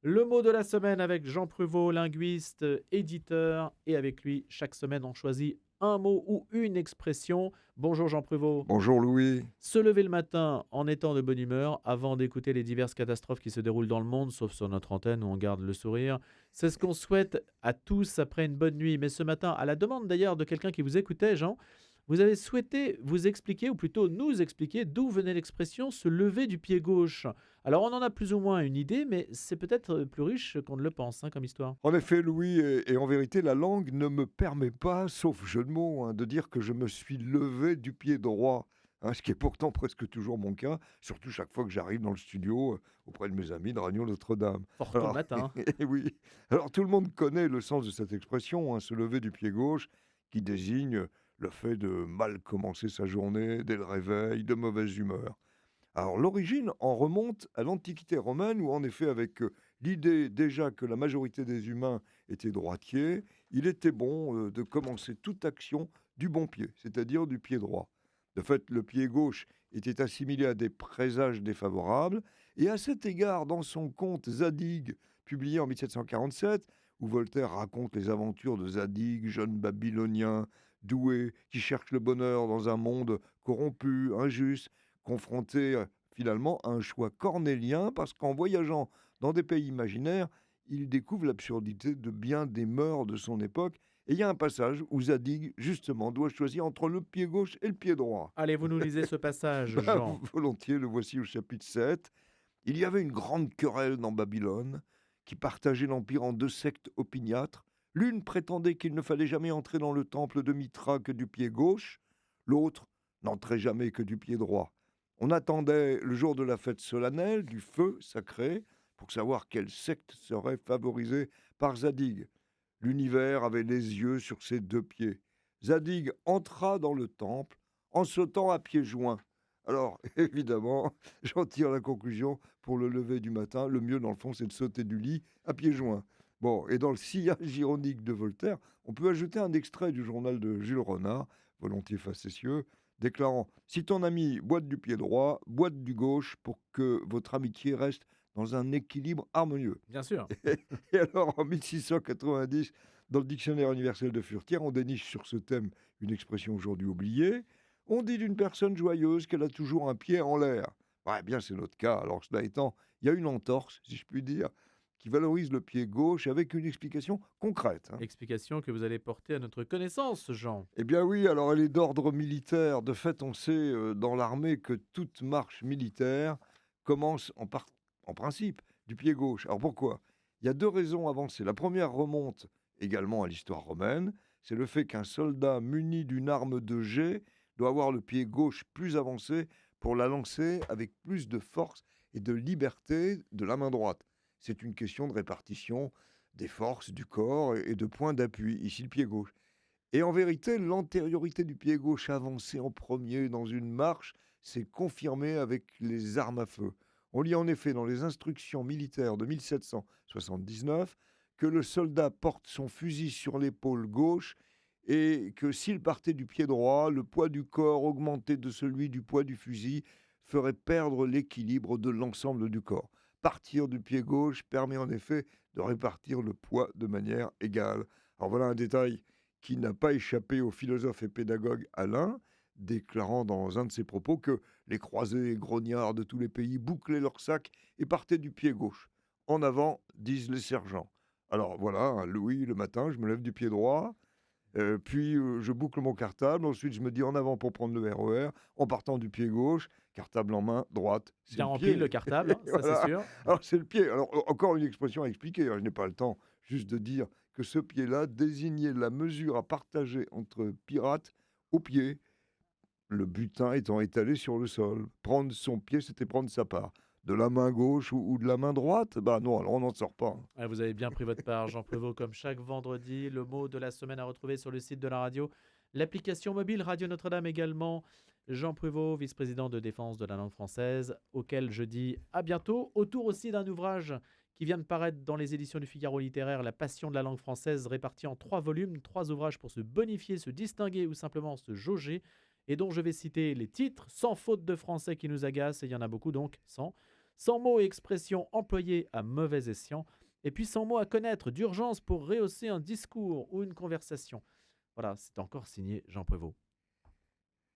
Le mot de la semaine avec Jean Pruvot, linguiste, éditeur. Et avec lui, chaque semaine, on choisit un mot ou une expression. Bonjour Jean Pruvot. Bonjour Louis. Se lever le matin en étant de bonne humeur avant d'écouter les diverses catastrophes qui se déroulent dans le monde, sauf sur notre antenne où on garde le sourire. C'est ce qu'on souhaite à tous après une bonne nuit. Mais ce matin, à la demande d'ailleurs de quelqu'un qui vous écoutait, Jean, vous avez souhaité vous expliquer, ou plutôt nous expliquer, d'où venait l'expression se lever du pied gauche. Alors on en a plus ou moins une idée, mais c'est peut-être plus riche qu'on ne le pense comme histoire. En effet, Louis, et en vérité, la langue ne me permet pas, sauf jeu de mots, de dire que je me suis levé du pied droit, ce qui est pourtant presque toujours mon cas, surtout chaque fois que j'arrive dans le studio auprès de mes amis de Radio Notre-Dame. Fort tôt le Alors, matin. eh oui, alors tout le monde connaît le sens de cette expression, se lever du pied gauche, qui désigne le fait de mal commencer sa journée, dès le réveil, de mauvaise humeur. Alors l'origine en remonte à l'Antiquité romaine où en effet avec l'idée déjà que la majorité des humains étaient droitiers, il était bon de commencer toute action du bon pied, c'est-à-dire du pied droit. De fait, le pied gauche était assimilé à des présages défavorables et à cet égard, dans son conte Zadig, publié en 1747, où Voltaire raconte les aventures de Zadig, jeune babylonien, doué, qui cherche le bonheur dans un monde corrompu, injuste, confronté finalement à un choix cornélien parce qu'en voyageant dans des pays imaginaires, il découvre l'absurdité de bien des mœurs de son époque. Et il y a un passage où Zadig, justement, doit choisir entre le pied gauche et le pied droit. Allez, vous nous lisez ce passage, Bah, Jean. volontiers, le voici au chapitre 7. Il y avait une grande querelle dans Babylone qui partageait l'empire en deux sectes opiniâtres. L'une prétendait qu'il ne fallait jamais entrer dans le temple de Mitra que du pied gauche, l'autre n'entrait jamais que du pied droit. On attendait le jour de la fête solennelle du feu sacré pour savoir quelle secte serait favorisée par Zadig. L'univers avait les yeux sur ses deux pieds. Zadig entra dans le temple en sautant à pieds joints. Alors, évidemment, j'en tire la conclusion, pour le lever du matin, le mieux dans le fond, c'est de sauter du lit à pieds joints. Bon, et dans le sillage ironique de Voltaire, on peut ajouter un extrait du journal de Jules Renard, volontiers facétieux, déclarant « Si ton ami boite du pied droit, boite du gauche pour que votre amitié reste dans un équilibre harmonieux. » Bien sûr. Et alors, en 1690, dans le Dictionnaire universel de Furetière, on déniche sur ce thème une expression aujourd'hui oubliée. On dit d'une personne joyeuse qu'elle a toujours un pied en l'air. Ouais, bien, c'est notre cas. Alors, cela étant, il y a une entorse, si je puis dire, qui valorise le pied gauche avec une explication concrète. Explication que vous allez porter à notre connaissance, Jean. Eh bien oui, alors elle est d'ordre militaire. De fait, on sait dans l'armée que toute marche militaire commence en principe du pied gauche. Alors pourquoi? Il y a deux raisons avancées. La première remonte également à l'histoire romaine. C'est le fait qu'un soldat muni d'une arme de jet doit avoir le pied gauche plus avancé pour la lancer avec plus de force et de liberté de la main droite. C'est une question de répartition des forces du corps et de points d'appui. Ici, le pied gauche. Et en vérité, l'antériorité du pied gauche avancé en premier dans une marche s'est confirmée avec les armes à feu. On lit en effet dans les instructions militaires de 1779 que le soldat porte son fusil sur l'épaule gauche et que s'il partait du pied droit, le poids du corps augmenté de celui du poids du fusil ferait perdre l'équilibre de l'ensemble du corps. Partir du pied gauche permet en effet de répartir le poids de manière égale. Alors voilà un détail qui n'a pas échappé au philosophe et pédagogue Alain, déclarant dans un de ses propos que les croisés et grognards de tous les pays bouclaient leurs sacs et partaient du pied gauche. En avant, disent les sergents. Alors voilà, Louis, le matin, je me lève du pied droit, puis je boucle mon cartable, ensuite je me dis en avant pour prendre le RER, en partant du pied gauche, cartable en main, droite, c'est Bien le rempli, pied. le cartable, ça c'est Voilà. sûr. Alors c'est le pied. Alors encore une expression à expliquer, je n'ai pas le temps juste de dire que ce pied-là désignait la mesure à partager entre pirates au pied, le butin étant étalé sur le sol. Prendre son pied, c'était prendre sa part. De la main gauche ou de la main droite, bah non, alors on n'en sort pas. Ah, vous avez bien pris votre part, Jean Prévost, comme chaque vendredi. Le mot de la semaine à retrouver sur le site de la radio. L'application mobile Radio Notre-Dame également. Jean Prévost, vice-président de défense de la langue française, auquel je dis à bientôt. Autour aussi d'un ouvrage qui vient de paraître dans les éditions du Figaro littéraire, La passion de la langue française, réparti en 3 volumes, 3 ouvrages pour se bonifier, se distinguer ou simplement se jauger, et dont je vais citer les titres, Sans faute de français qui nous agace, et il y en a beaucoup donc, 100. 100 mots et expressions employés à mauvais escient. Et puis 100 mots à connaître d'urgence pour rehausser un discours ou une conversation. Voilà, c'est encore signé Jean Prévost.